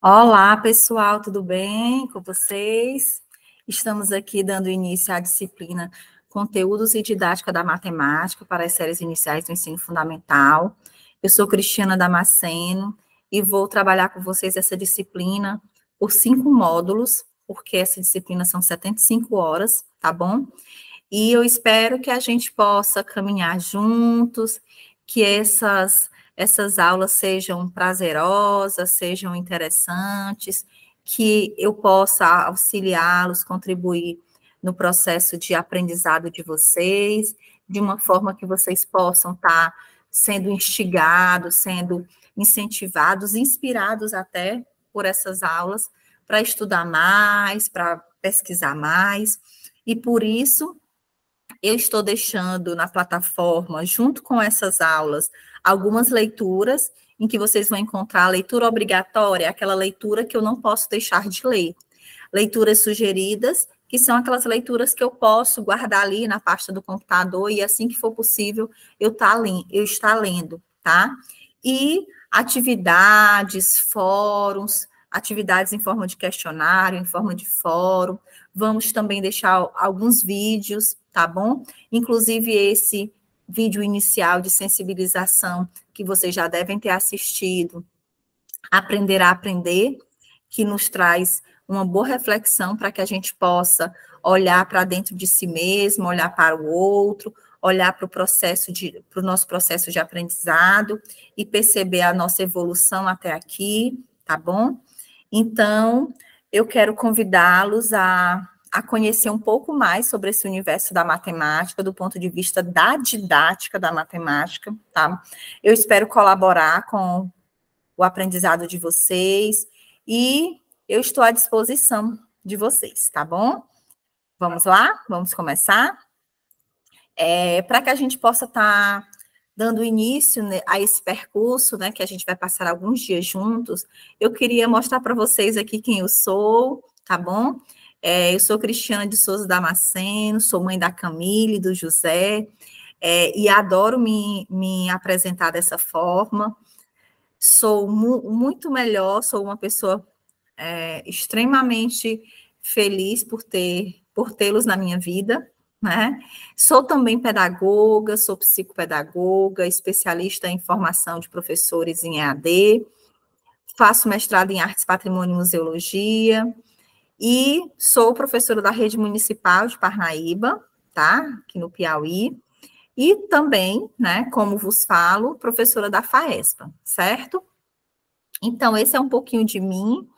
Olá, pessoal, tudo bem com vocês? Estamos aqui dando início à disciplina Conteúdos e Didática da Matemática para as séries iniciais do ensino fundamental. Eu sou Cristiana Damasceno e vou trabalhar com vocês essa disciplina por 5 módulos, porque essa disciplina são 75 horas, tá bom? E eu espero que a gente possa caminhar juntos, que essas aulas sejam prazerosas, sejam interessantes, que eu possa auxiliá-los, contribuir no processo de aprendizado de vocês, de uma forma que vocês possam estar sendo instigados, sendo incentivados, inspirados até por essas aulas, para estudar mais, para pesquisar mais, e por isso eu estou deixando na plataforma, junto com essas aulas, algumas leituras em que vocês vão encontrar a leitura obrigatória, aquela leitura que eu não posso deixar de ler. Leituras sugeridas, que são aquelas leituras que eu posso guardar ali na pasta do computador e assim que for possível eu estar lendo, tá? E atividades, fóruns, atividades em forma de questionário, em forma de fórum. Vamos também deixar alguns vídeos, tá bom? Inclusive esse vídeo inicial de sensibilização que vocês já devem ter assistido, Aprender a Aprender, que nos traz uma boa reflexão para que a gente possa olhar para dentro de si mesmo, olhar para o outro, olhar para o nosso processo de aprendizado e perceber a nossa evolução até aqui, tá bom? Então, eu quero convidá-los a conhecer um pouco mais sobre esse universo da matemática, do ponto de vista da didática da matemática, tá? Eu espero colaborar com o aprendizado de vocês e eu estou à disposição de vocês, tá bom? Vamos lá? Vamos começar? Para que a gente possa estar dando início, né, a esse percurso, né, que a gente vai passar alguns dias juntos, eu queria mostrar para vocês aqui quem eu sou, tá bom? Eu sou Cristiana de Souza Damasceno, sou mãe da Camille e do José, e adoro me apresentar dessa forma. Sou muito melhor, sou uma pessoa extremamente feliz por tê-los na minha vida, né? Sou também pedagoga, sou psicopedagoga, especialista em formação de professores em EAD, faço mestrado em Artes, Patrimônio e Museologia, e sou professora da Rede Municipal de Parnaíba, tá? Aqui no Piauí, e também, né, como vos falo, professora da FAESPA, certo? Então, esse é um pouquinho de mim.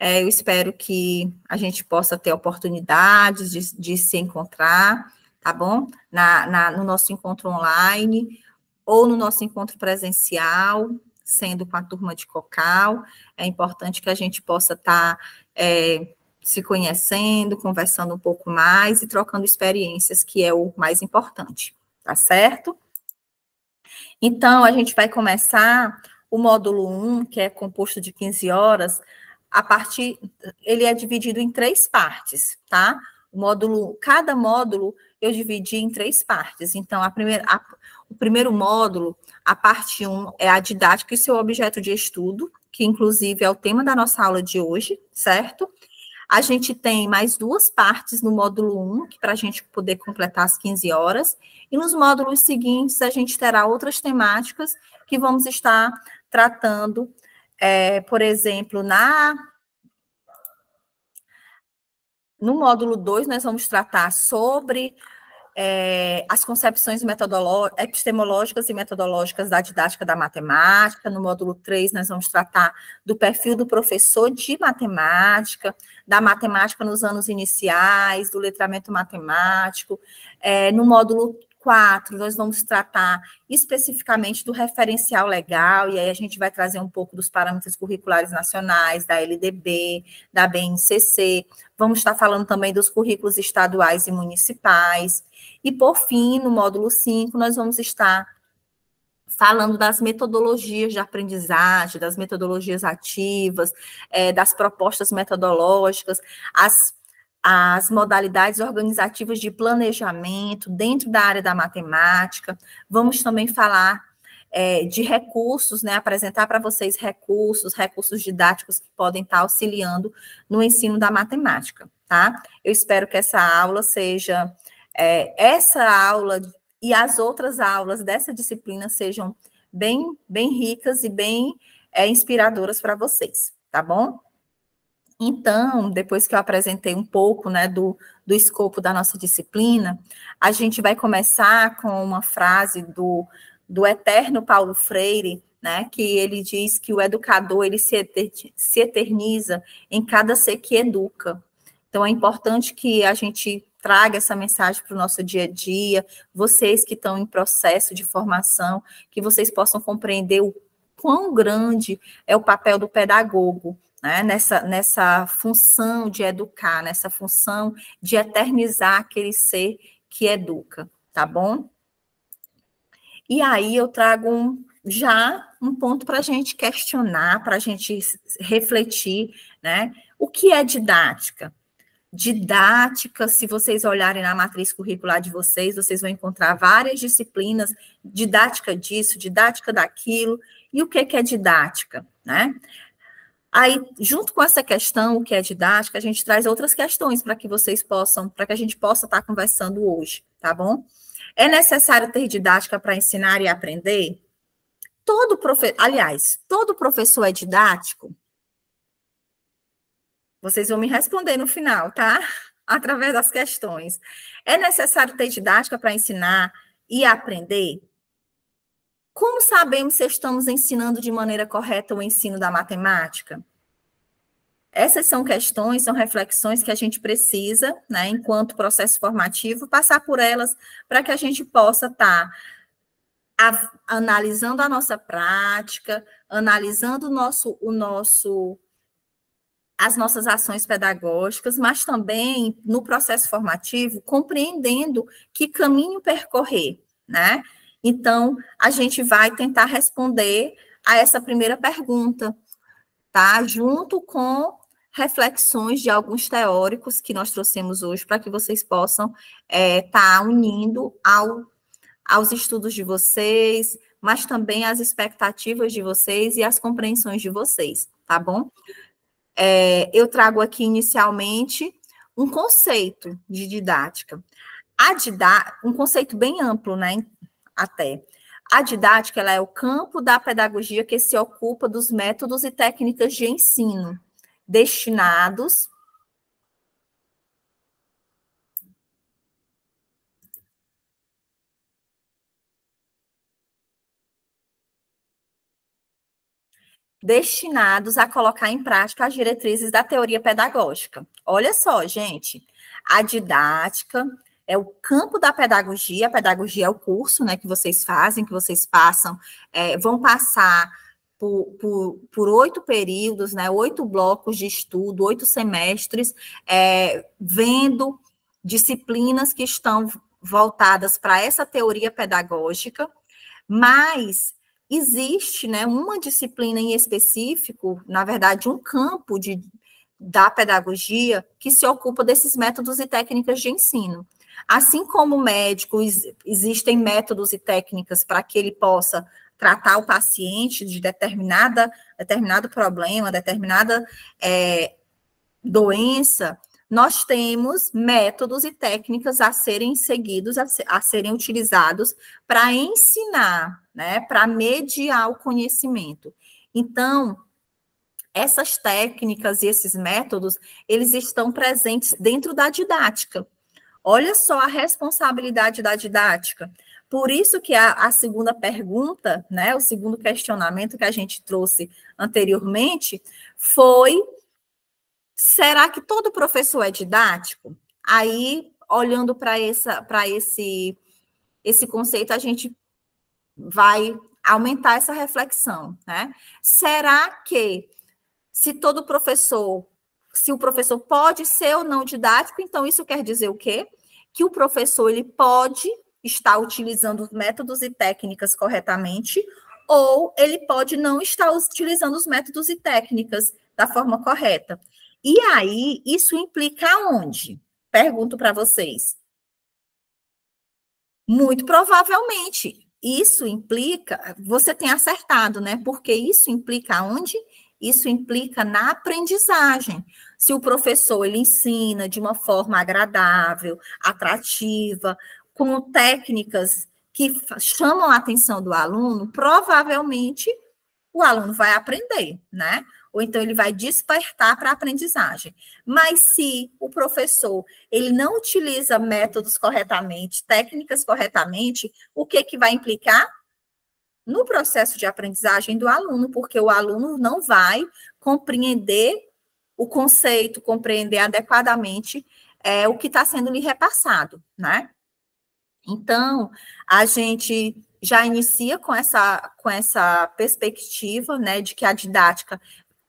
Eu espero que a gente possa ter oportunidades de se encontrar, tá bom? No nosso encontro online ou no nosso encontro presencial, sendo com a turma de Cocal. É importante que a gente possa estar se conhecendo, conversando um pouco mais e trocando experiências, que é o mais importante, tá certo? Então, a gente vai começar o módulo 1, que é composto de 15 horas, ele é dividido em 3 partes, tá? Cada módulo eu dividi em 3 partes. Então, o primeiro módulo, a parte 1, é a didática e seu objeto de estudo, que inclusive é o tema da nossa aula de hoje, certo? A gente tem mais 2 partes no módulo 1, para a gente poder completar as 15 horas, e nos módulos seguintes a gente terá outras temáticas que vamos estar tratando, por exemplo, no módulo 2, nós vamos tratar sobre as concepções epistemológicas e metodológicas da didática da matemática. No módulo 3, nós vamos tratar do perfil do professor de matemática, da matemática nos anos iniciais, do letramento matemático. No módulo 4, nós vamos tratar especificamente do referencial legal, e aí a gente vai trazer um pouco dos parâmetros curriculares nacionais, da LDB, da BNCC. Vamos estar falando também dos currículos estaduais e municipais. E, por fim, no módulo 5, nós vamos estar falando das metodologias de aprendizagem, das metodologias ativas, das propostas metodológicas, as modalidades organizativas de planejamento dentro da área da matemática. Vamos também falar de recursos, né, apresentar para vocês recursos didáticos que podem estar auxiliando no ensino da matemática, tá? Eu espero que essa aula seja, essa aula e as outras aulas dessa disciplina sejam bem ricas e bem inspiradoras para vocês, tá bom? Então, depois que eu apresentei um pouco, né, do escopo da nossa disciplina, a gente vai começar com uma frase do eterno Paulo Freire, né, que ele diz que o educador, ele se eterniza em cada ser que educa. Então, é importante que a gente traga essa mensagem para o nosso dia a dia, vocês que estão em processo de formação, que vocês possam compreender o quão grande é o papel do pedagogo, né, nessa função de educar, nessa função de eternizar aquele ser que educa, tá bom? E aí eu trago já um ponto para a gente questionar, para a gente refletir, né? O que é didática? Didática, se vocês olharem na matriz curricular de vocês, vocês vão encontrar várias disciplinas, didática disso, didática daquilo, e o que é didática, né? Aí, junto com essa questão, o que é didática, a gente traz outras questões para que vocês possam, para que a gente possa estar conversando hoje, tá bom? É necessário ter didática para ensinar e aprender? Todo professor é didático? Vocês vão me responder no final, tá? Através das questões. É necessário ter didática para ensinar e aprender? Como sabemos se estamos ensinando de maneira correta o ensino da matemática? Essas são questões, são reflexões que a gente precisa, né, enquanto processo formativo, passar por elas para que a gente possa estar analisando a nossa prática, analisando as nossas ações pedagógicas, mas também no processo formativo, compreendendo que caminho percorrer, né? Então, a gente vai tentar responder a essa primeira pergunta, tá? Junto com reflexões de alguns teóricos que nós trouxemos hoje, para que vocês possam estar unindo aos estudos de vocês, mas também às expectativas de vocês e às compreensões de vocês, tá bom? Eu trago aqui inicialmente um conceito de didática. Um conceito bem amplo, né? Até. A didática, ela é o campo da pedagogia que se ocupa dos métodos e técnicas de ensino destinados a colocar em prática as diretrizes da teoria pedagógica. Olha só, gente, a didática é o campo da pedagogia, a pedagogia é o curso, né, que vocês fazem, que vocês passam, vão passar por 8 períodos, né, 8 blocos de estudo, 8 semestres, vendo disciplinas que estão voltadas para essa teoria pedagógica, mas existe, né, uma disciplina em específico, na verdade, um campo da pedagogia que se ocupa desses métodos e técnicas de ensino. Assim como o médico, existem métodos e técnicas para que ele possa tratar o paciente de determinado problema, determinada doença, nós temos métodos e técnicas a serem seguidos, a serem utilizados para ensinar, né, para mediar o conhecimento. Então, essas técnicas e esses métodos, eles estão presentes dentro da didática. Olha só a responsabilidade da didática. Por isso que a segunda pergunta, né, o segundo questionamento que a gente trouxe anteriormente foi: será que todo professor é didático? Aí, olhando para esse conceito, a gente vai aumentar essa reflexão, né? Será que se o professor pode ser ou não didático, então isso quer dizer o quê? Que o professor ele pode estar utilizando os métodos e técnicas corretamente, ou ele pode não estar utilizando os métodos e técnicas da forma correta. E aí, isso implica onde? Pergunto para vocês. Muito provavelmente, isso implica, você tem acertado, né? Porque isso implica onde? Isso implica na aprendizagem. Se o professor ele ensina de uma forma agradável, atrativa, com técnicas que chamam a atenção do aluno, provavelmente o aluno vai aprender, né? Ou então ele vai despertar para a aprendizagem. Mas se o professor ele não utiliza métodos corretamente, técnicas corretamente, o que que vai implicar? No processo de aprendizagem do aluno, porque o aluno não vai compreender o conceito, compreender adequadamente o que está sendo lhe repassado, né? Então, a gente já inicia com essa perspectiva, né, de que a didática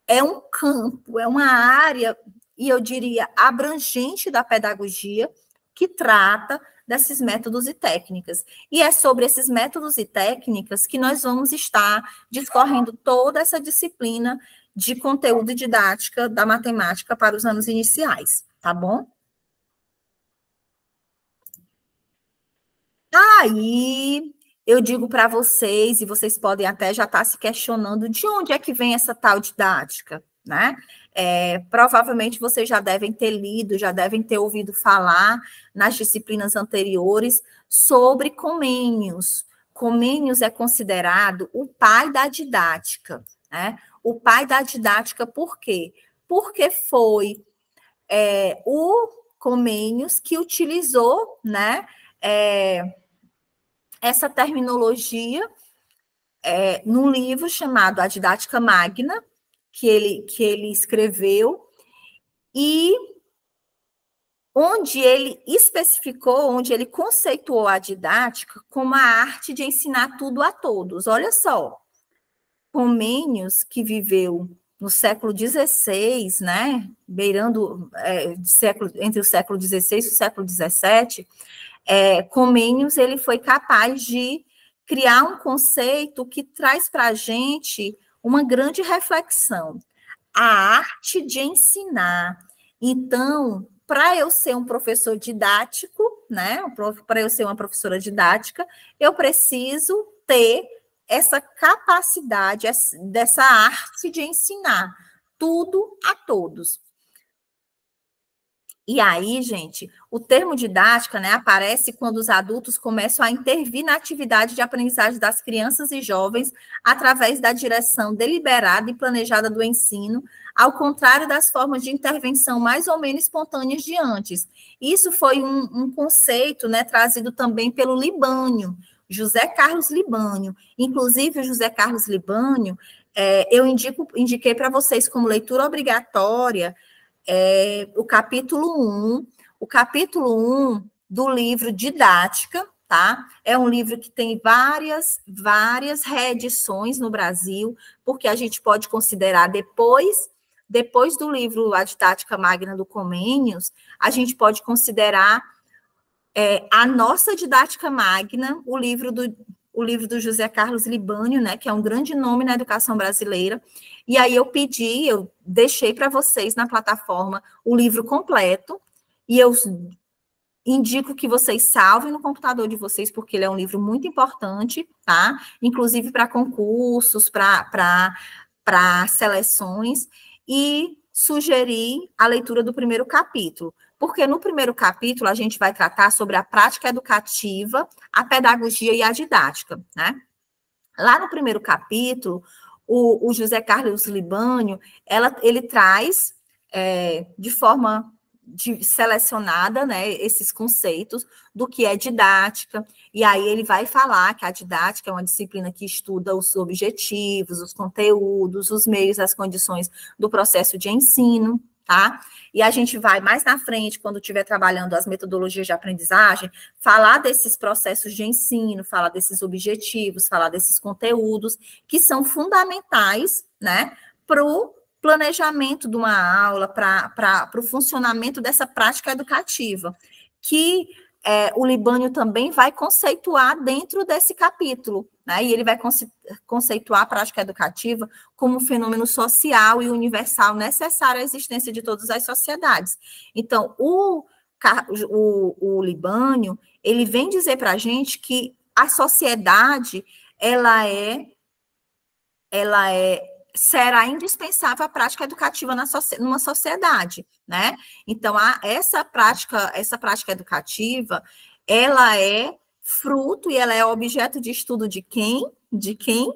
é um campo, é uma área, e eu diria, abrangente da pedagogia, que trata desses métodos e técnicas. E é sobre esses métodos e técnicas que nós vamos estar discorrendo toda essa disciplina de conteúdo e didática da matemática para os anos iniciais, tá bom? Aí eu digo para vocês, e vocês podem até já estar se questionando de onde é que vem essa tal didática, né? Provavelmente vocês já devem ter lido, já devem ter ouvido falar nas disciplinas anteriores sobre Comênios. Comênios é considerado o pai da didática, né? O pai da didática por quê? Porque foi o Comênios que utilizou, né? Essa terminologia num livro chamado A Didática Magna, que ele escreveu, e onde ele especificou, onde ele conceituou a didática como a arte de ensinar tudo a todos. Olha só, Comênios, que viveu no século XVI, né, beirando entre o século XVI e o século XVII, Comênios ele foi capaz de criar um conceito que traz para a gente uma grande reflexão. A arte de ensinar. Então, para eu ser um professor didático, né, para eu ser uma professora didática, eu preciso ter essa capacidade, dessa arte de ensinar tudo a todos. E aí, gente, o termo didática, né, aparece quando os adultos começam a intervir na atividade de aprendizagem das crianças e jovens através da direção deliberada e planejada do ensino, ao contrário das formas de intervenção mais ou menos espontâneas de antes. Isso foi um conceito, né, trazido também pelo Libânio, José Carlos Libânio. Inclusive, o José Carlos Libânio, eu indiquei para vocês como leitura obrigatória o capítulo 1. O capítulo 1 do livro Didática, tá? É um livro que tem várias reedições no Brasil, porque a gente pode considerar depois do livro A Didática Magna do Comênios, a gente pode considerar a nossa Didática Magna, o livro do José Carlos Libânio, né, que é um grande nome na educação brasileira. E aí eu deixei para vocês na plataforma o livro completo, e eu indico que vocês salvem no computador de vocês, porque ele é um livro muito importante, tá? Inclusive para concursos, para seleções, e sugerir a leitura do primeiro capítulo, porque no primeiro capítulo a gente vai tratar sobre a prática educativa, a pedagogia e a didática, né? Lá no primeiro capítulo, o José Carlos Libânio, ele traz de forma selecionada, né, esses conceitos do que é didática, e aí ele vai falar que a didática é uma disciplina que estuda os objetivos, os conteúdos, os meios, as condições do processo de ensino, tá? E a gente vai mais na frente, quando estiver trabalhando as metodologias de aprendizagem, falar desses processos de ensino, falar desses objetivos, falar desses conteúdos, que são fundamentais, né, para o planejamento de uma aula, para o funcionamento dessa prática educativa, que o Libânio também vai conceituar dentro desse capítulo, né? E ele vai conceituar a prática educativa como um fenômeno social e universal necessário à existência de todas as sociedades. Então, o Libânio, ele vem dizer para a gente que a sociedade, será indispensável a prática educativa numa sociedade, né? Então, essa prática educativa, ela é fruto e ela é objeto de estudo de quem? De quem?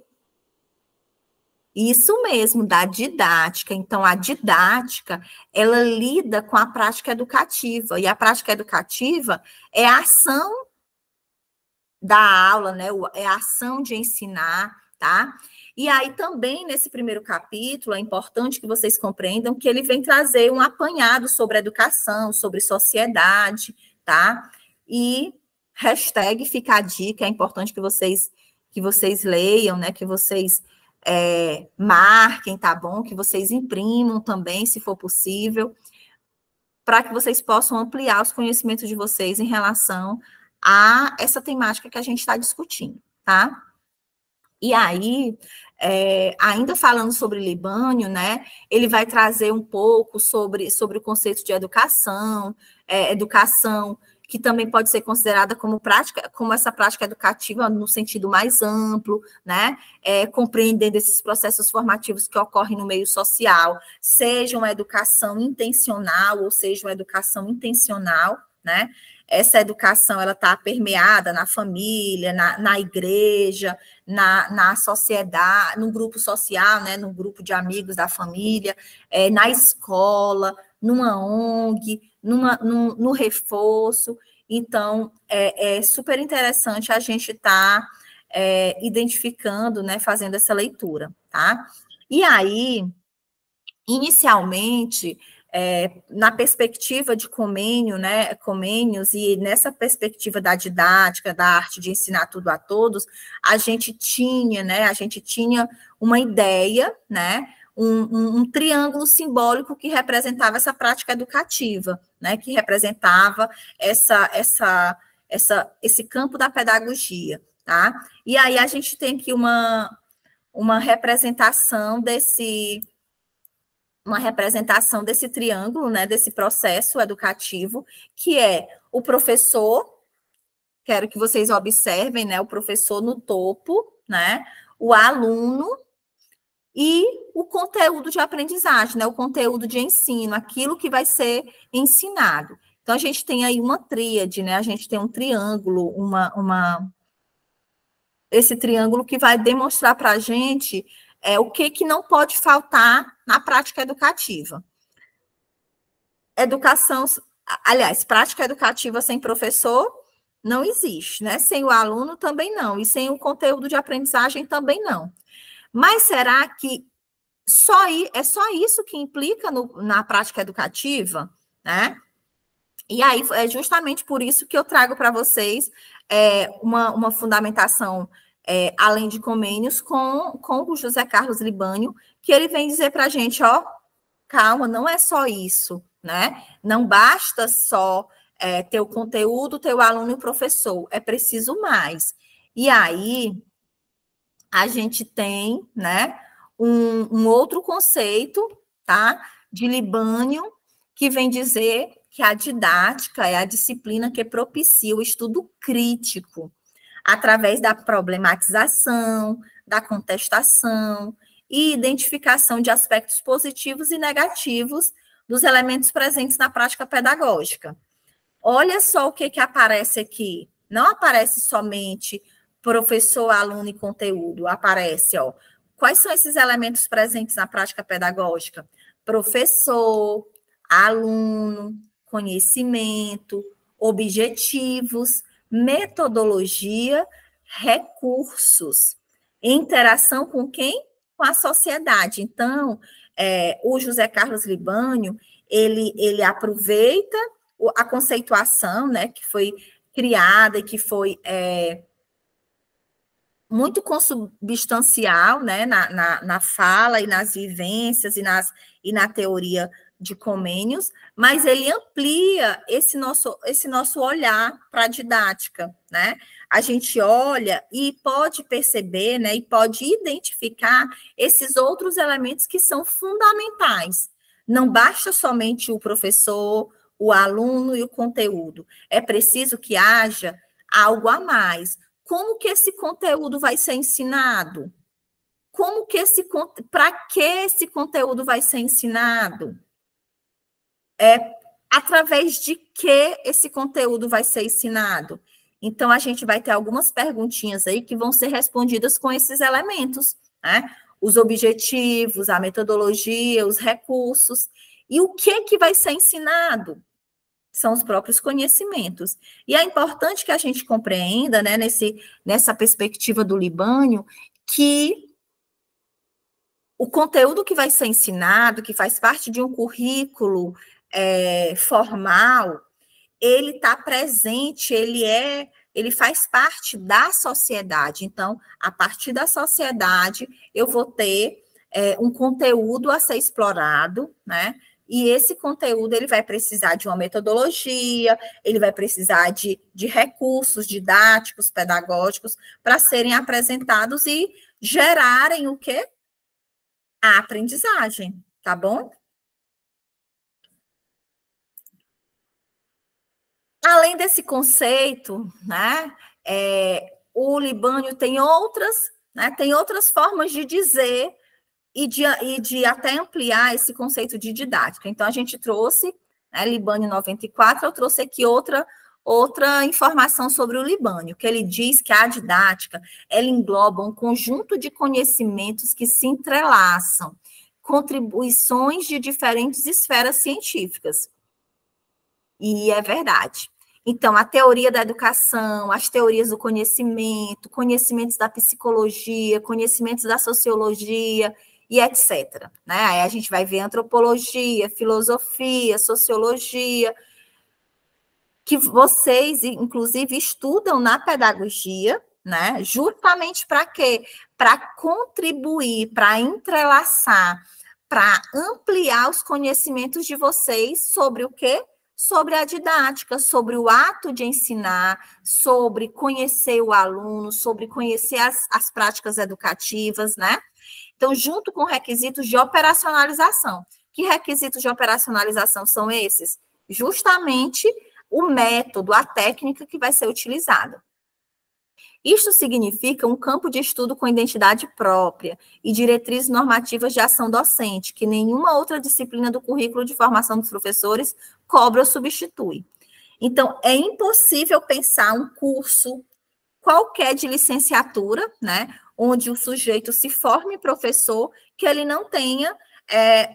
Isso mesmo, da didática. Então, a didática, ela lida com a prática educativa, e a prática educativa é a ação da aula, né? É a ação de ensinar, tá? E aí também, nesse primeiro capítulo, é importante que vocês compreendam que ele vem trazer um apanhado sobre educação, sobre sociedade, tá? E hashtag fica a dica, é importante que vocês leiam, né? Que vocês marquem, tá bom? Que vocês imprimam também, se for possível, para que vocês possam ampliar os conhecimentos de vocês em relação a essa temática que a gente está discutindo, tá? E aí, ainda falando sobre Libânio, né, ele vai trazer um pouco sobre o conceito de educação, educação que também pode ser considerada como essa prática educativa no sentido mais amplo, né, compreendendo esses processos formativos que ocorrem no meio social, seja uma educação intencional ou seja uma educação intencional, né, essa educação ela está permeada na família, na igreja, na sociedade, no grupo social, né, no grupo de amigos da família, na escola, numa ONG, no reforço. Então, é super interessante a gente estar identificando, né, fazendo essa leitura, tá? E aí, inicialmente, na perspectiva de Comênio, né, Comênios, e nessa perspectiva da didática, da arte de ensinar tudo a todos, a gente tinha uma ideia, né, um triângulo simbólico que representava essa prática educativa, né, que representava esse campo da pedagogia, tá? E aí a gente tem aqui uma representação desse triângulo, né, desse processo educativo, que é o professor, quero que vocês observem, né, o professor no topo, né, o aluno e o conteúdo de aprendizagem, né, o conteúdo de ensino, aquilo que vai ser ensinado. Então, a gente tem aí uma tríade, né, a gente tem um triângulo, esse triângulo que vai demonstrar para a gente o que não pode faltar na prática educativa. Prática educativa sem professor não existe, né? Sem o aluno também não, e sem o conteúdo de aprendizagem também não. Mas será que é só isso que implica na prática educativa, né? E aí é justamente por isso que eu trago para vocês uma fundamentação, além de Comênios, com o José Carlos Libânio, que ele vem dizer para a gente, ó, calma, não é só isso, né? Não basta só ter o conteúdo, ter o aluno e o professor, é preciso mais. E aí, a gente tem, né, um outro conceito, tá, de Libânio, que vem dizer que a didática é a disciplina que propicia o estudo crítico, através da problematização, da contestação e identificação de aspectos positivos e negativos dos elementos presentes na prática pedagógica. Olha só o que aparece aqui. Não aparece somente professor, aluno e conteúdo. Aparece, ó. Quais são esses elementos presentes na prática pedagógica? Professor, aluno, conhecimento, objetivos, metodologia, recursos. Interação com quem? Com a sociedade. Então, o José Carlos Libânio, ele aproveita a conceituação, né, que foi criada e que foi muito consubstancial, né, na fala e nas vivências e na teoria de Comênios, mas ele amplia esse nosso olhar para a didática, né? A gente olha e pode perceber, né, e pode identificar esses outros elementos que são fundamentais. Não basta somente o professor, o aluno e o conteúdo. É preciso que haja algo a mais. Como que esse conteúdo vai ser ensinado? Para que esse conteúdo vai ser ensinado? Através de que esse conteúdo vai ser ensinado? Então, a gente vai ter algumas perguntinhas aí que vão ser respondidas com esses elementos, né? Os objetivos, a metodologia, os recursos. E o que vai ser ensinado? São os próprios conhecimentos. E é importante que a gente compreenda, né, nessa perspectiva do Libânio, que o conteúdo que vai ser ensinado, que faz parte de um currículo formal, ele está presente, ele faz parte da sociedade. Então, a partir da sociedade, eu vou ter um conteúdo a ser explorado, né? E esse conteúdo ele vai precisar de uma metodologia, ele vai precisar de recursos didáticos, pedagógicos, para serem apresentados e gerarem o quê? A aprendizagem, tá bom? Além desse conceito, né, o Libânio tem outras, né, tem outras formas de dizer e de até ampliar esse conceito de didática. Então, a gente trouxe, né, Libânio 94, eu trouxe aqui outra informação sobre o Libânio, que ele diz que a didática, ela engloba um conjunto de conhecimentos que se entrelaçam, contribuições de diferentes esferas científicas. E é verdade. Então, a teoria da educação, as teorias do conhecimento, conhecimentos da psicologia, conhecimentos da sociologia e etc. Né? Aí a gente vai ver antropologia, filosofia, sociologia, que vocês, inclusive, estudam na pedagogia, né? Justamente para quê? Para contribuir, para entrelaçar, para ampliar os conhecimentos de vocês sobre o quê? Sobre a didática, sobre o ato de ensinar, sobre conhecer o aluno, sobre conhecer as práticas educativas, né? Então, junto com requisitos de operacionalização. Que requisitos de operacionalização são esses? Justamente o método, a técnica que vai ser utilizada. Isto significa um campo de estudo com identidade própria e diretrizes normativas de ação docente, que nenhuma outra disciplina do currículo de formação dos professores cobra ou substitui. Então, é impossível pensar um curso qualquer de licenciatura, né, onde o sujeito se forme professor, que ele não tenha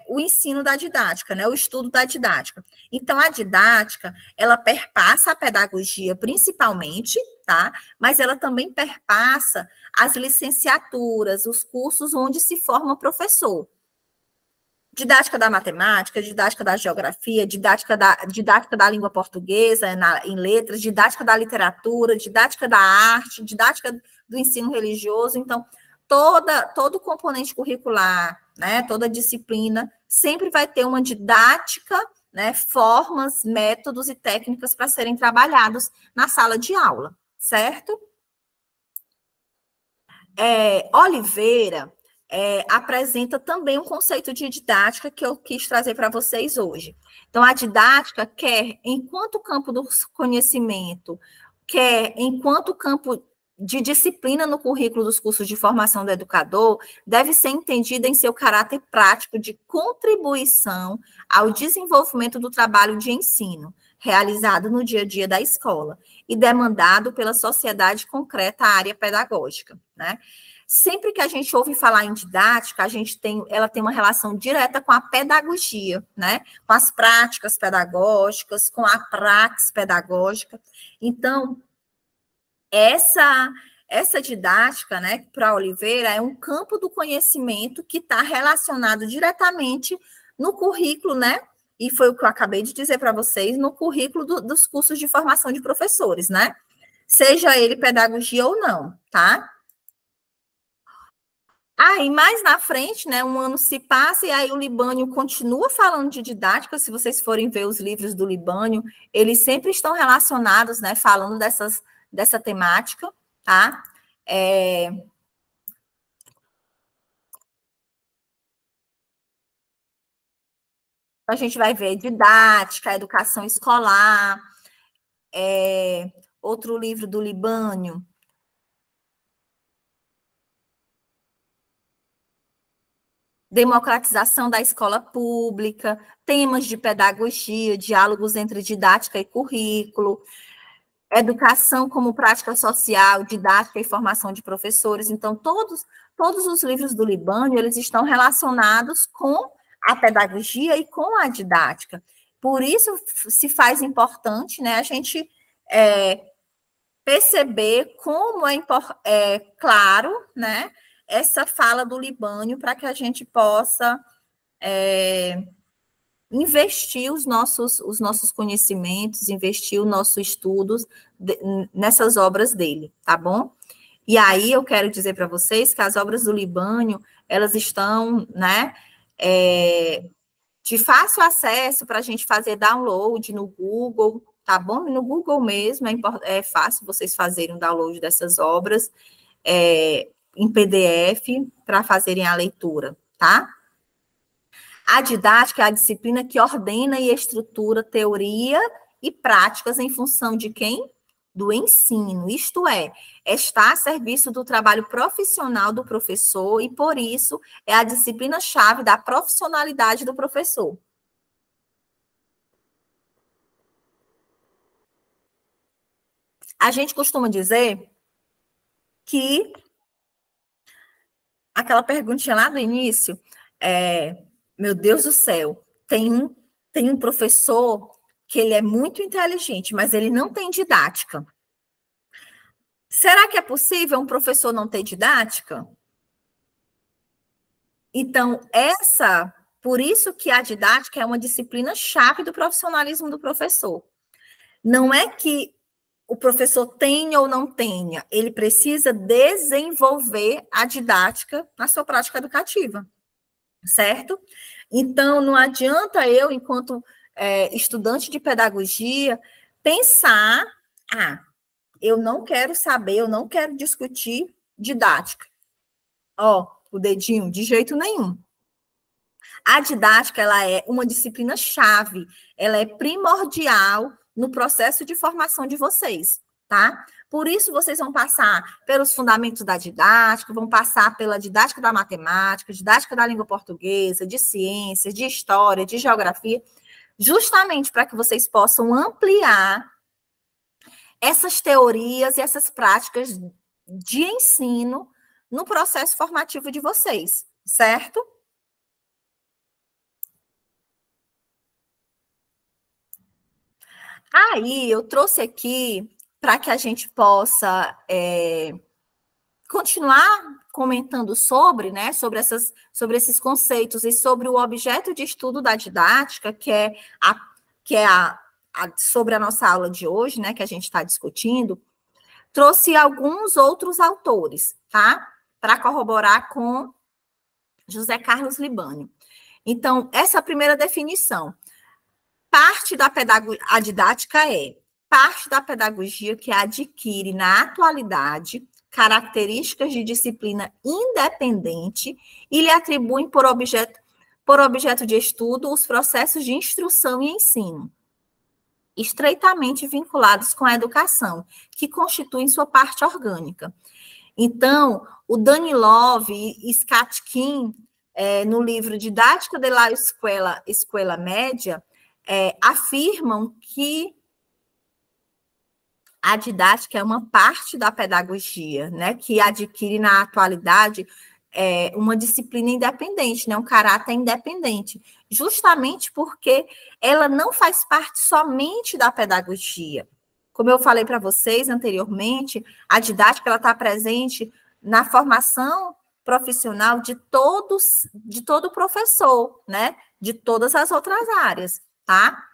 o ensino da didática, né, o estudo da didática. Então, a didática, ela perpassa a pedagogia principalmente, tá? Mas ela também perpassa as licenciaturas, os cursos onde se forma professor. Didática da matemática, didática da geografia, didática da língua portuguesa em letras, didática da literatura, didática da arte, didática do ensino religioso. Então, todo componente curricular, né, toda disciplina, sempre vai ter uma didática, né, formas, métodos e técnicas para serem trabalhados na sala de aula, certo? Oliveira apresenta também um conceito de didática que eu quis trazer para vocês hoje. Então, a didática quer, enquanto campo do conhecimento, quer, enquanto campo de disciplina no currículo dos cursos de formação do educador, deve ser entendida em seu caráter prático de contribuição ao desenvolvimento do trabalho de ensino, realizado no dia a dia da escola e demandado pela sociedade concreta à área pedagógica, né? Sempre que a gente ouve falar em didática, ela tem uma relação direta com a pedagogia, né? Com as práticas pedagógicas, com a praxis pedagógica. Então, essa didática, né, para Oliveira, é um campo do conhecimento que está relacionado diretamente no currículo, né? E foi o que eu acabei de dizer para vocês, no currículo dos cursos de formação de professores, né? Seja ele pedagogia ou não, tá? Aí, mais na frente, né, um ano se passa e aí o Libânio continua falando de didática. Se vocês forem ver os livros do Libânio, eles sempre estão relacionados, né, falando dessa temática, tá? A gente vai ver didática, educação escolar, outro livro do Libânio, democratização da escola pública, temas de pedagogia, diálogos entre didática e currículo, educação como prática social, didática e formação de professores. Então, todos os livros do Libânio, eles estão relacionados com a pedagogia e com a didática. Por isso, se faz importante, né, a gente perceber como é claro, né, essa fala do Libânio para que a gente possa investir os nossos conhecimentos, investir os nossos estudos nessas obras dele, tá bom? E aí eu quero dizer para vocês que as obras do Libânio, elas estão, né, de fácil acesso para a gente fazer download no Google, tá bom? No Google mesmo, é fácil vocês fazerem o download dessas obras em PDF para fazerem a leitura, tá? A didática é a disciplina que ordena e estrutura teoria e práticas em função de quem? Do ensino, isto é, está a serviço do trabalho profissional do professor e, por isso, é a disciplina-chave da profissionalidade do professor. A gente costuma dizer que aquela perguntinha lá do início, meu Deus do céu, tem um professor que ele é muito inteligente, mas ele não tem didática. Será que é possível um professor não ter didática? Então, por isso que a didática é uma disciplina-chave do profissionalismo do professor. Não é que o professor tenha ou não tenha, ele precisa desenvolver a didática na sua prática educativa, certo? Então, não adianta eu, enquanto estudante de pedagogia, pensar, eu não quero saber, eu não quero discutir didática. O dedinho, de jeito nenhum. A didática, ela é uma disciplina-chave, ela é primordial no processo de formação de vocês, tá? Por isso, vocês vão passar pelos fundamentos da didática, vão passar pela didática da matemática, didática da língua portuguesa, de ciências, de história, de geografia, justamente para que vocês possam ampliar essas teorias e essas práticas de ensino no processo formativo de vocês, certo? Aí, eu trouxe aqui para que a gente possa continuar comentando sobre, né, sobre esses conceitos e sobre o objeto de estudo da didática, que é sobre a nossa aula de hoje, né, que a gente está discutindo, trouxe alguns outros autores, tá? Para corroborar com José Carlos Libânio. Então, essa primeira definição. Parte da pedagogia, a didática é parte da pedagogia que adquire na atualidade características de disciplina independente e lhe atribuem por objeto de estudo os processos de instrução e ensino, estreitamente vinculados com a educação, que constituem sua parte orgânica. Então, o Danilov e Skatkin, no livro Didática de la Escuela Média, afirmam que a didática é uma parte da pedagogia, né, que adquire na atualidade uma disciplina independente, né, um caráter independente, justamente porque ela não faz parte somente da pedagogia. Como eu falei para vocês anteriormente, a didática está presente na formação profissional de todo professor, né, de todas as outras áreas, tá?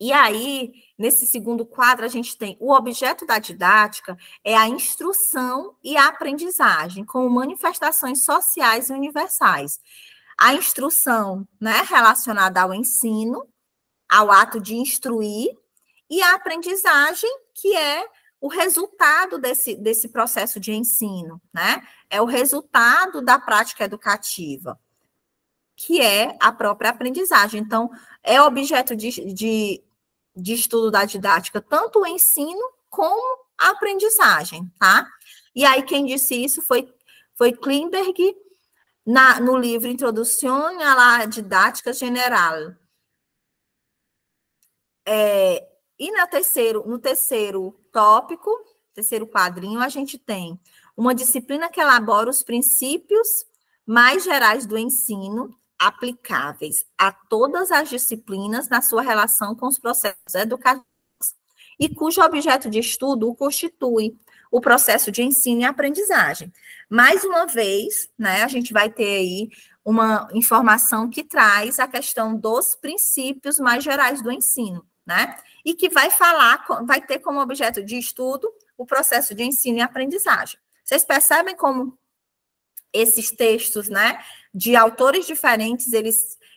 E aí, nesse segundo quadro, a gente tem o objeto da didática é a instrução e a aprendizagem, como manifestações sociais e universais. A instrução, né, relacionada ao ensino, ao ato de instruir, e a aprendizagem, que é o resultado desse processo de ensino, né? É o resultado da prática educativa, que é a própria aprendizagem. Então, é objeto de estudo da didática, tanto o ensino como a aprendizagem, tá? E aí, quem disse isso foi Klimberg no livro Introduzione alla Didática General. E no terceiro tópico, terceiro quadrinho, a gente tem uma disciplina que elabora os princípios mais gerais do ensino, aplicáveis a todas as disciplinas na sua relação com os processos educativos, e cujo objeto de estudo o constitui o processo de ensino e aprendizagem. Mais uma vez, né, a gente vai ter aí uma informação que traz a questão dos princípios mais gerais do ensino, né? E que vai ter como objeto de estudo o processo de ensino e aprendizagem. Vocês percebem como esses textos, né, de autores diferentes,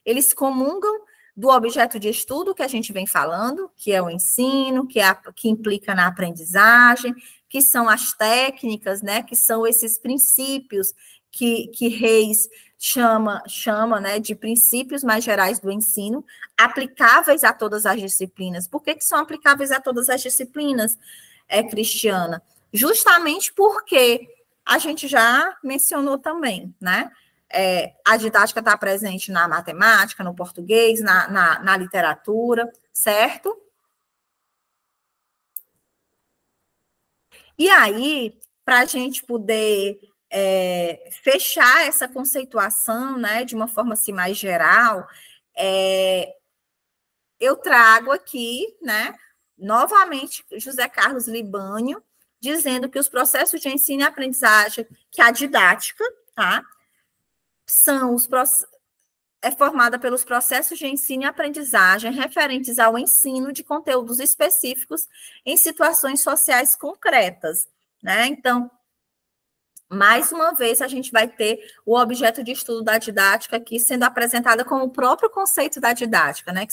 eles comungam do objeto de estudo que a gente vem falando, que é o ensino, que implica na aprendizagem, que são as técnicas, né, que são esses princípios que Reis chama, né, de princípios mais gerais do ensino, aplicáveis a todas as disciplinas. Por que são aplicáveis a todas as disciplinas, Cristiana? Justamente porque a gente já mencionou também, né? A didática está presente na matemática, no português, na literatura, certo? E aí, para a gente poder fechar essa conceituação, né, de uma forma assim, mais geral, eu trago aqui, né, novamente, José Carlos Libânio, dizendo que os processos de ensino e aprendizagem, que a didática, tá, é formada pelos processos de ensino e aprendizagem referentes ao ensino de conteúdos específicos em situações sociais concretas, né? Então, mais uma vez, a gente vai ter o objeto de estudo da didática aqui sendo apresentada como o próprio conceito da didática, né?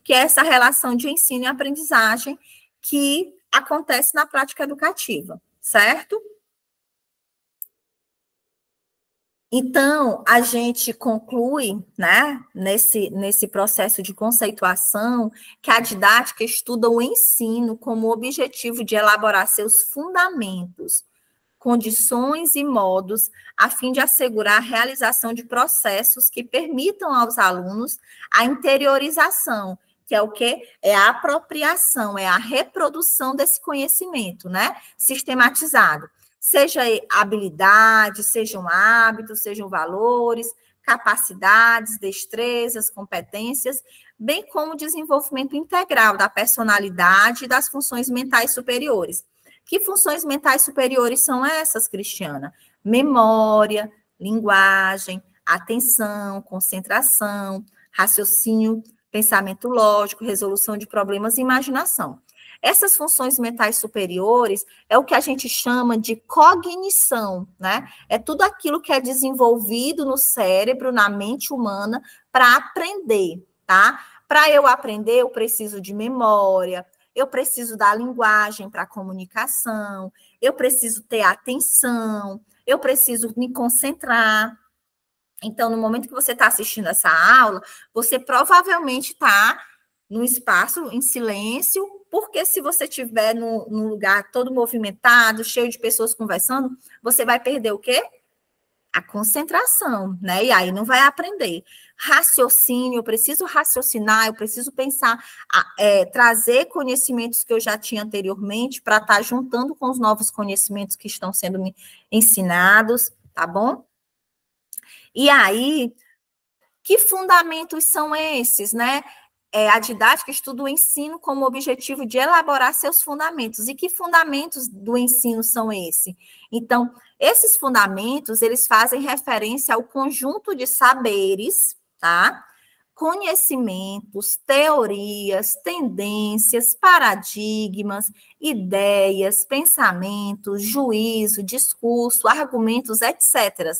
Que é essa relação de ensino e aprendizagem que acontece na prática educativa, certo? Então, a gente conclui, né, nesse processo de conceituação, que a didática estuda o ensino como objetivo de elaborar seus fundamentos, condições e modos, a fim de assegurar a realização de processos que permitam aos alunos a interiorização, que é o quê? É a apropriação, é a reprodução desse conhecimento, né, sistematizado. Seja habilidades, sejam hábitos, sejam valores, capacidades, destrezas, competências, bem como o desenvolvimento integral da personalidade e das funções mentais superiores. Que funções mentais superiores são essas, Cristiana? Memória, linguagem, atenção, concentração, raciocínio, pensamento lógico, resolução de problemas e imaginação. Essas funções mentais superiores é o que a gente chama de cognição, né? É tudo aquilo que é desenvolvido no cérebro, na mente humana, para aprender, tá? Para eu aprender, eu preciso de memória, eu preciso da linguagem para comunicação, eu preciso ter atenção, eu preciso me concentrar. Então, no momento que você está assistindo essa aula, você provavelmente está num espaço em silêncio, porque se você estiver num lugar todo movimentado, cheio de pessoas conversando, você vai perder o quê? A concentração, né? E aí não vai aprender. Raciocínio, eu preciso raciocinar, eu preciso pensar, trazer conhecimentos que eu já tinha anteriormente para estar juntando com os novos conhecimentos que estão sendo me ensinados, tá bom? E aí, que fundamentos são esses, né? A didática estuda o ensino como objetivo de elaborar seus fundamentos. E que fundamentos do ensino são esses? Então, esses fundamentos, eles fazem referência ao conjunto de saberes, tá? Conhecimentos, teorias, tendências, paradigmas, ideias, pensamentos, juízo, discurso, argumentos, etc.,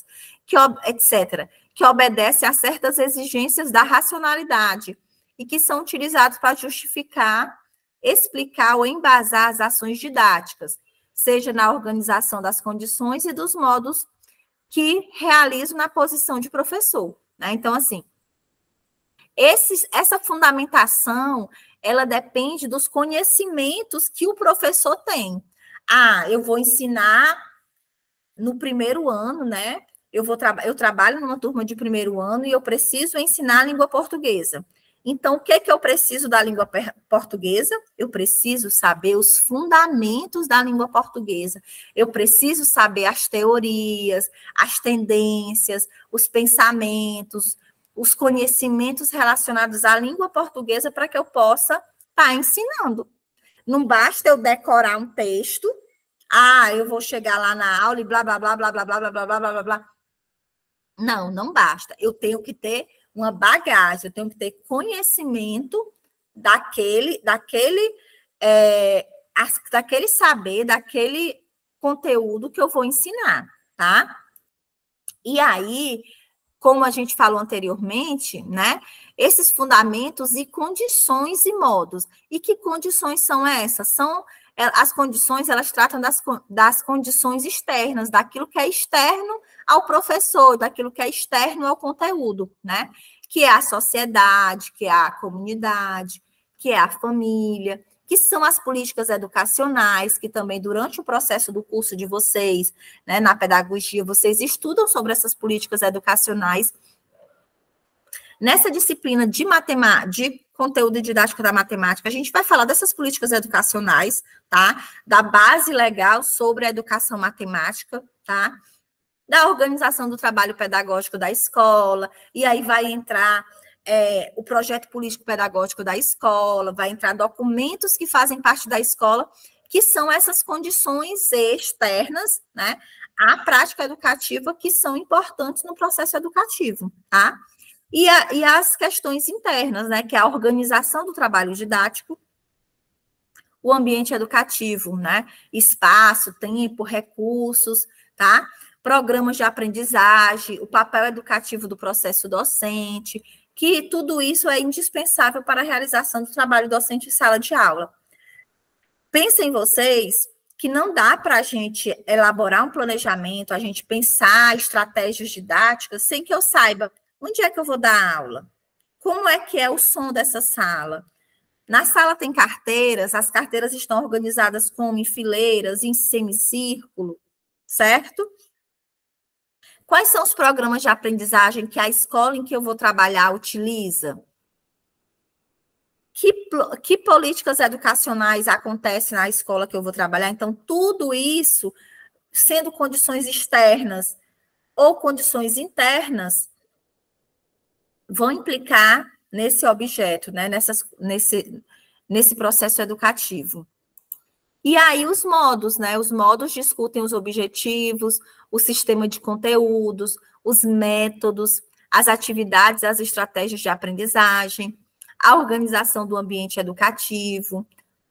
que obedecem a certas exigências da racionalidade e que são utilizados para justificar, explicar ou embasar as ações didáticas, seja na organização das condições e dos modos que realizam na posição de professor, né? Então, assim, essa fundamentação, ela depende dos conhecimentos que o professor tem. Eu vou ensinar no primeiro ano, né, eu trabalho numa turma de primeiro ano e eu preciso ensinar a língua portuguesa. Então, o que é que eu preciso da língua portuguesa? Eu preciso saber os fundamentos da língua portuguesa. Eu preciso saber as teorias, as tendências, os pensamentos, os conhecimentos relacionados à língua portuguesa para que eu possa estar ensinando. Não basta eu decorar um texto, eu vou chegar lá na aula e blá, blá, blá, blá, blá, blá, blá, blá, blá, blá, blá. Não, não basta. Eu tenho que ter uma bagagem, eu tenho que ter conhecimento daquele saber, daquele conteúdo que eu vou ensinar, tá? E aí, como a gente falou anteriormente, né? Esses fundamentos e condições e modos. E que condições são essas? São as condições, elas tratam das condições externas, daquilo que é externo ao professor, daquilo que é externo ao conteúdo, né? Que é a sociedade, que é a comunidade, que é a família, que são as políticas educacionais, que também durante o processo do curso de vocês, né, na pedagogia, vocês estudam sobre essas políticas educacionais. Nessa disciplina de matemática, de conteúdo e didática da matemática, a gente vai falar dessas políticas educacionais, tá? Da base legal sobre a educação matemática, tá? Da organização do trabalho pedagógico da escola, e aí vai entrar o projeto político-pedagógico da escola, vai entrar documentos que fazem parte da escola, que são essas condições externas, né, à prática educativa, que são importantes no processo educativo, tá? E as questões internas, né, que é a organização do trabalho didático, o ambiente educativo, né, espaço, tempo, recursos, tá? Programas de aprendizagem, o papel educativo do processo docente, que tudo isso é indispensável para a realização do trabalho docente em sala de aula. Pensem vocês que não dá para a gente elaborar um planejamento, a gente pensar estratégias didáticas, sem que eu saiba onde é que eu vou dar aula, como é que é o som dessa sala. Na sala tem carteiras, as carteiras estão organizadas como em fileiras, em semicírculo, certo? Quais são os programas de aprendizagem que a escola em que eu vou trabalhar utiliza? Que políticas educacionais acontecem na escola que eu vou trabalhar? Então, tudo isso, sendo condições externas ou condições internas, vão implicar nesse objeto, né? Nesse processo educativo. E aí os modos, né? Os modos discutem os objetivos, o sistema de conteúdos, os métodos, as atividades, as estratégias de aprendizagem, a organização do ambiente educativo,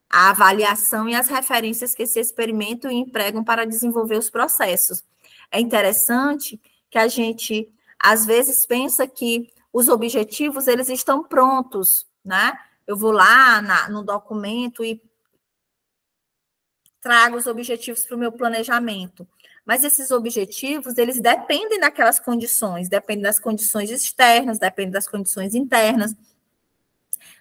a avaliação e as referências que se experimentam e empregam para desenvolver os processos. É interessante que a gente, às vezes, pensa que os objetivos, eles estão prontos, né? Eu vou lá no documento e trago os objetivos para o meu planejamento. Mas esses objetivos, eles dependem daquelas condições, dependem das condições externas, dependem das condições internas,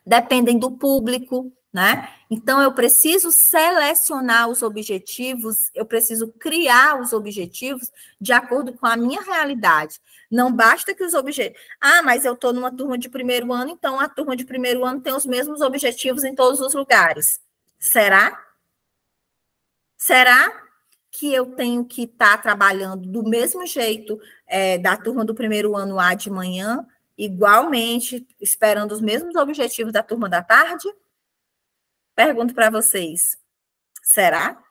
dependem do público, né? Então, eu preciso selecionar os objetivos, eu preciso criar os objetivos de acordo com a minha realidade. Não basta que os objetivos... mas eu estou numa turma de primeiro ano, então a turma de primeiro ano tem os mesmos objetivos em todos os lugares. Será? Será que eu tenho que estar trabalhando do mesmo jeito da turma do primeiro ano A de manhã, igualmente, esperando os mesmos objetivos da turma da tarde? Pergunto para vocês, será?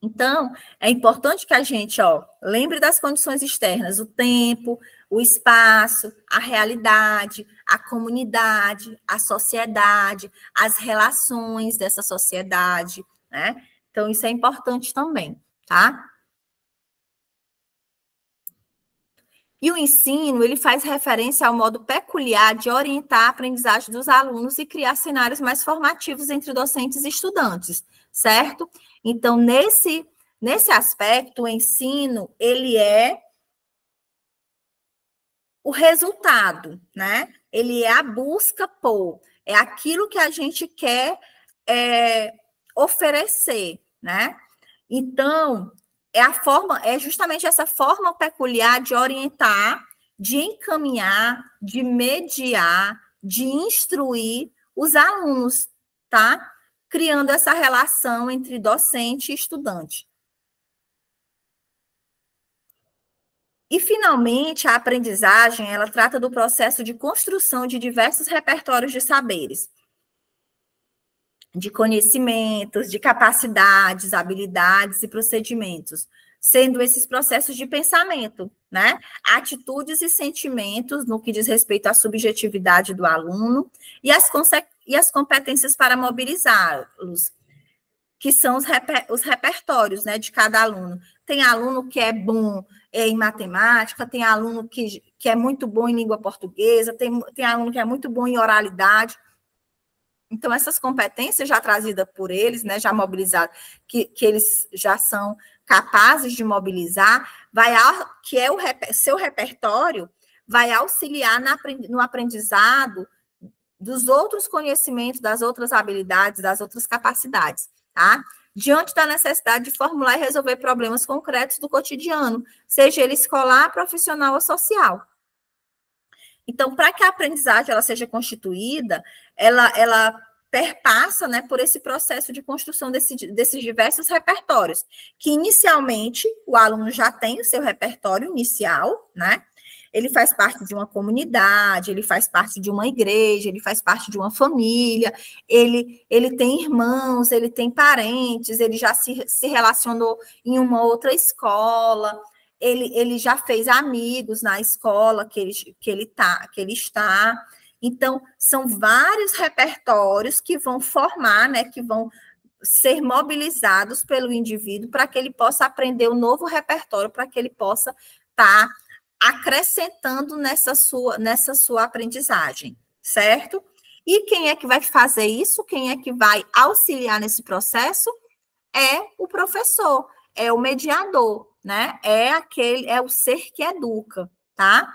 Então, é importante que a gente lembre das condições externas, o tempo, o espaço, a realidade, a comunidade, a sociedade, as relações dessa sociedade, né? Então, isso é importante também, tá? E o ensino, ele faz referência ao modo peculiar de orientar a aprendizagem dos alunos e criar cenários mais formativos entre docentes e estudantes, certo? Então, nesse aspecto, o ensino, ele é o resultado, né? Ele é a busca por, é aquilo que a gente quer oferecer, né? Então, é justamente essa forma peculiar de orientar, de encaminhar, de mediar, de instruir os alunos, tá? Criando essa relação entre docente e estudante. E, finalmente, a aprendizagem, ela trata do processo de construção de diversos repertórios de saberes, de conhecimentos, de capacidades, habilidades e procedimentos, sendo esses processos de pensamento, né? Atitudes e sentimentos no que diz respeito à subjetividade do aluno e as competências para mobilizá-los, que são os repertórios, né, de cada aluno. Tem aluno que é bom em matemática, tem aluno que é muito bom em língua portuguesa, tem aluno que é muito bom em oralidade. Então, essas competências já trazidas por eles, né, já mobilizadas, que eles já são capazes de mobilizar, que é o seu repertório, vai auxiliar no aprendizado dos outros conhecimentos, das outras habilidades, das outras capacidades, tá? Diante da necessidade de formular e resolver problemas concretos do cotidiano, seja ele escolar, profissional ou social. Então, para que a aprendizagem ela seja constituída, ela perpassa, né, por esse processo de construção desses diversos repertórios, que inicialmente o aluno já tem o seu repertório inicial, né? Ele faz parte de uma comunidade, ele faz parte de uma igreja, ele faz parte de uma família, ele tem irmãos, ele tem parentes, ele já se relacionou em uma outra escola, ele já fez amigos na escola que ele está. Então, são vários repertórios que vão formar, né, que vão ser mobilizados pelo indivíduo para que ele possa aprender um novo repertório, para que ele possa estar acrescentando nessa sua aprendizagem, certo? E quem é que vai fazer isso? Quem é que vai auxiliar nesse processo? É o professor, é o mediador, né? É o ser que educa, tá?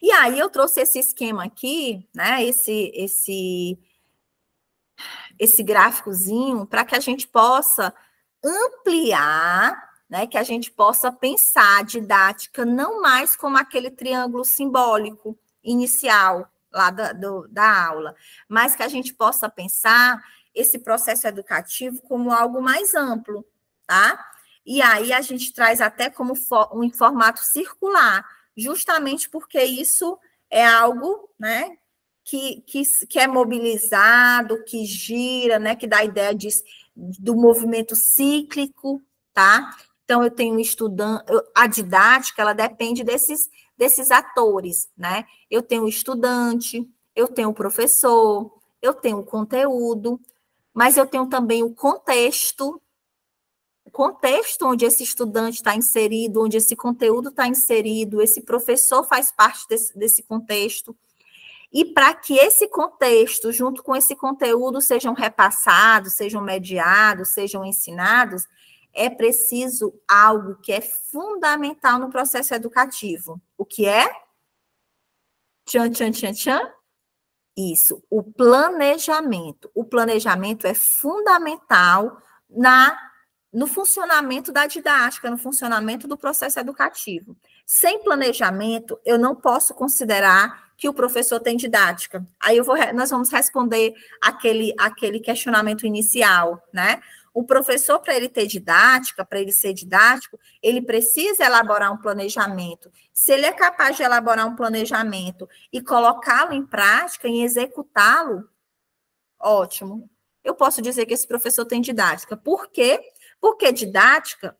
E aí eu trouxe esse esquema aqui, né? Esse gráficozinho para que a gente possa ampliar, né, que a gente possa pensar a didática não mais como aquele triângulo simbólico inicial lá da aula, mas que a gente possa pensar esse processo educativo como algo mais amplo, tá? E aí a gente traz até como um formato circular, justamente porque isso é algo, né, que é mobilizado, que gira, né, que dá a ideia do movimento cíclico, tá? Então, eu tenho estudante, a didática, ela depende desses atores, né? Eu tenho o estudante, eu tenho o professor, eu tenho o conteúdo, mas eu tenho também o contexto onde esse estudante está inserido, onde esse conteúdo está inserido, esse professor faz parte desse contexto. E para que esse contexto, junto com esse conteúdo, sejam repassados, sejam mediados, sejam ensinados, é preciso algo que é fundamental no processo educativo. O que é? Tchan, tchan, tchan, tchan. Isso, o planejamento. O planejamento é fundamental no funcionamento da didática, no funcionamento do processo educativo. Sem planejamento, eu não posso considerar que o professor tem didática. Aí nós vamos responder aquele questionamento inicial, né? O professor, para ele ter didática, para ele ser didático, ele precisa elaborar um planejamento. Se ele é capaz de elaborar um planejamento e colocá-lo em prática, em executá-lo, ótimo. Eu posso dizer que esse professor tem didática. Por quê? Porque didática,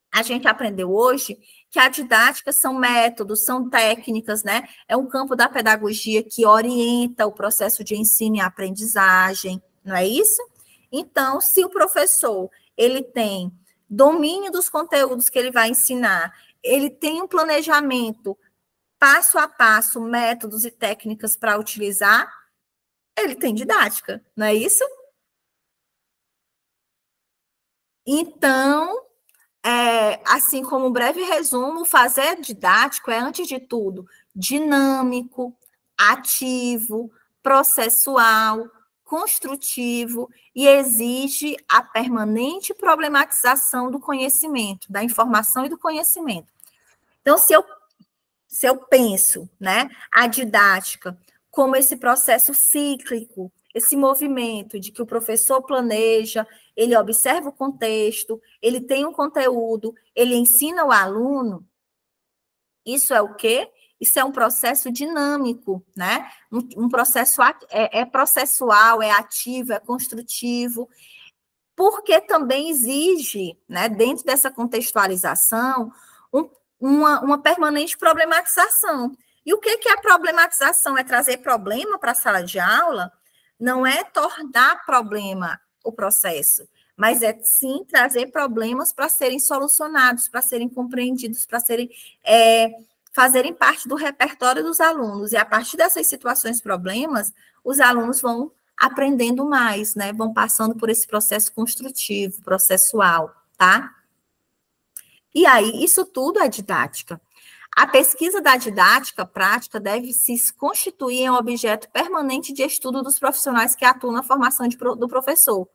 a gente aprendeu hoje que a didática são métodos, são técnicas, né? É um campo da pedagogia que orienta o processo de ensino e aprendizagem, não é isso? Então, se o professor ele tem domínio dos conteúdos que ele vai ensinar, ele tem um planejamento passo a passo, métodos e técnicas para utilizar, ele tem didática, não é isso? Então, assim como um breve resumo, fazer didático é, antes de tudo, dinâmico, ativo, processual, construtivo e exige a permanente problematização do conhecimento, da informação e do conhecimento. Então, se eu penso, né, a didática como esse processo cíclico, esse movimento de que o professor planeja, ele observa o contexto, ele tem um conteúdo, ele ensina o aluno, isso é o quê? Isso é um processo dinâmico, né? Um processo processual, é ativo, é construtivo, porque também exige, né, dentro dessa contextualização, uma permanente problematização. E o que é a problematização? É trazer problema para a sala de aula? Não é tornar problema o processo, mas é sim trazer problemas para serem solucionados, para serem compreendidos, para serem fazerem parte do repertório dos alunos. E a partir dessas situações, problemas, os alunos vão aprendendo mais, né? Vão passando por esse processo construtivo, processual, tá? E aí, isso tudo é didática. A pesquisa da didática prática deve se constituir em um objeto permanente de estudo dos profissionais que atuam na formação do professor.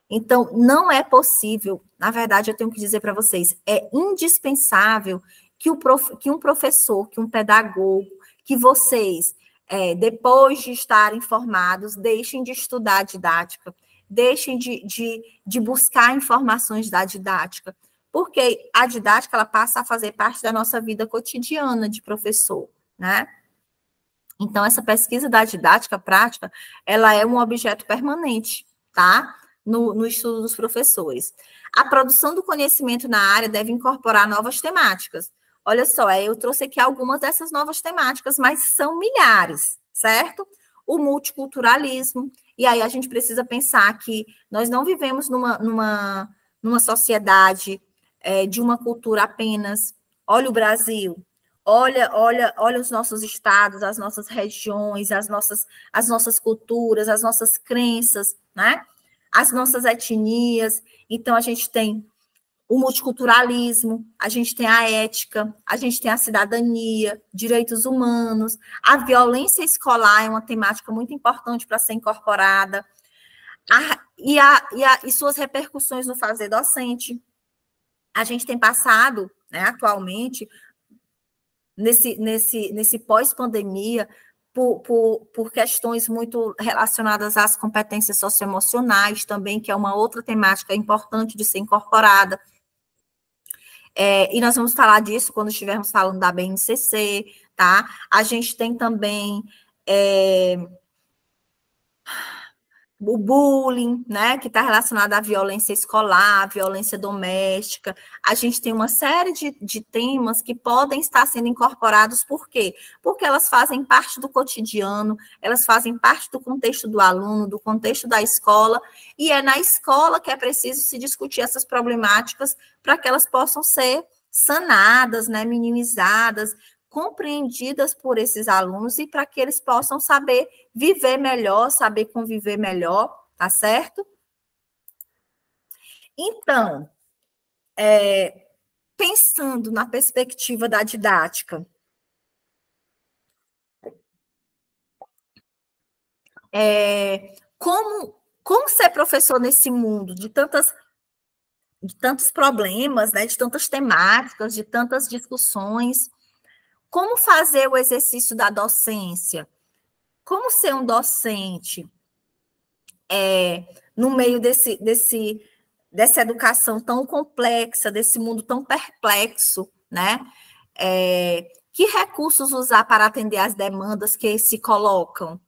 Então, não é possível, na verdade, eu tenho que dizer para vocês, é indispensável que um professor, que um pedagogo, que vocês, depois de estarem formados, deixem de estudar didática, deixem de buscar informações da didática, porque a didática ela passa a fazer parte da nossa vida cotidiana de professor, né? Então, essa pesquisa da didática prática, ela é um objeto permanente, tá? No estudo dos professores. A produção do conhecimento na área deve incorporar novas temáticas. Olha só, eu trouxe aqui algumas dessas novas temáticas, mas são milhares, certo? O multiculturalismo, e aí a gente precisa pensar que nós não vivemos numa sociedade de uma cultura apenas. Olha o Brasil, olha os nossos estados, as nossas regiões, as nossas culturas, as nossas crenças, né? As nossas etnias. Então, a gente tem o multiculturalismo, a gente tem a ética, a gente tem a cidadania, direitos humanos, a violência escolar é uma temática muito importante para ser incorporada, e suas repercussões no fazer docente. A gente tem passado, né, atualmente, nesse pós-pandemia, por questões muito relacionadas às competências socioemocionais também, que é uma outra temática importante de ser incorporada. E nós vamos falar disso quando estivermos falando da BNCC, tá? A gente tem também o bullying, né, que está relacionado à violência escolar, à violência doméstica. A gente tem uma série de temas que podem estar sendo incorporados, por quê? Porque elas fazem parte do cotidiano, elas fazem parte do contexto do aluno, do contexto da escola, e é na escola que é preciso se discutir essas problemáticas para que elas possam ser sanadas, né, minimizadas, compreendidas por esses alunos e para que eles possam saber viver melhor, saber conviver melhor, tá certo? Então, pensando na perspectiva da didática, como ser professor nesse mundo de tantos problemas, né, de tantas temáticas, de tantas discussões? Como fazer o exercício da docência? Como ser um docente no meio dessa educação tão complexa, desse mundo tão perplexo, né? Que recursos usar para atender às demandas que se colocam?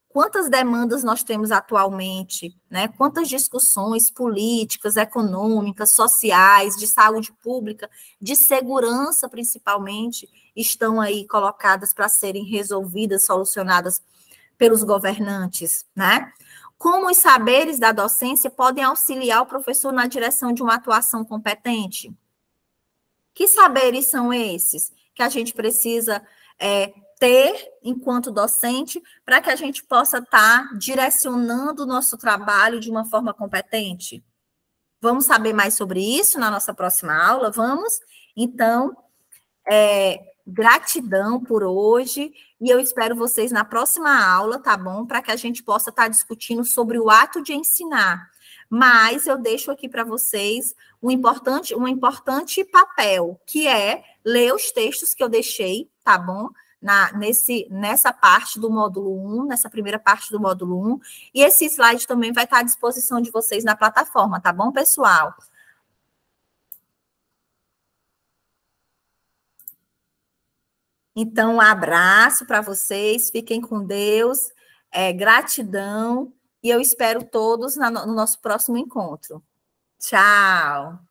Quantas demandas nós temos atualmente, né? Quantas discussões políticas, econômicas, sociais, de saúde pública, de segurança, principalmente, estão aí colocadas para serem resolvidas, solucionadas pelos governantes, né? Como os saberes da docência podem auxiliar o professor na direção de uma atuação competente? Que saberes são esses que a gente precisa ter enquanto docente para que a gente possa estar direcionando o nosso trabalho de uma forma competente? Vamos saber mais sobre isso na nossa próxima aula? Vamos? Então, Gratidão por hoje e eu espero vocês na próxima aula, tá bom? Para que a gente possa estar discutindo sobre o ato de ensinar. Mas eu deixo aqui para vocês um importante papel, que é ler os textos que eu deixei, tá bom? Nessa parte do módulo 1, nessa primeira parte do módulo 1, e esse slide também vai estar à disposição de vocês na plataforma, tá bom, pessoal? Então, um abraço para vocês, fiquem com Deus, gratidão, e eu espero todos no nosso próximo encontro. Tchau!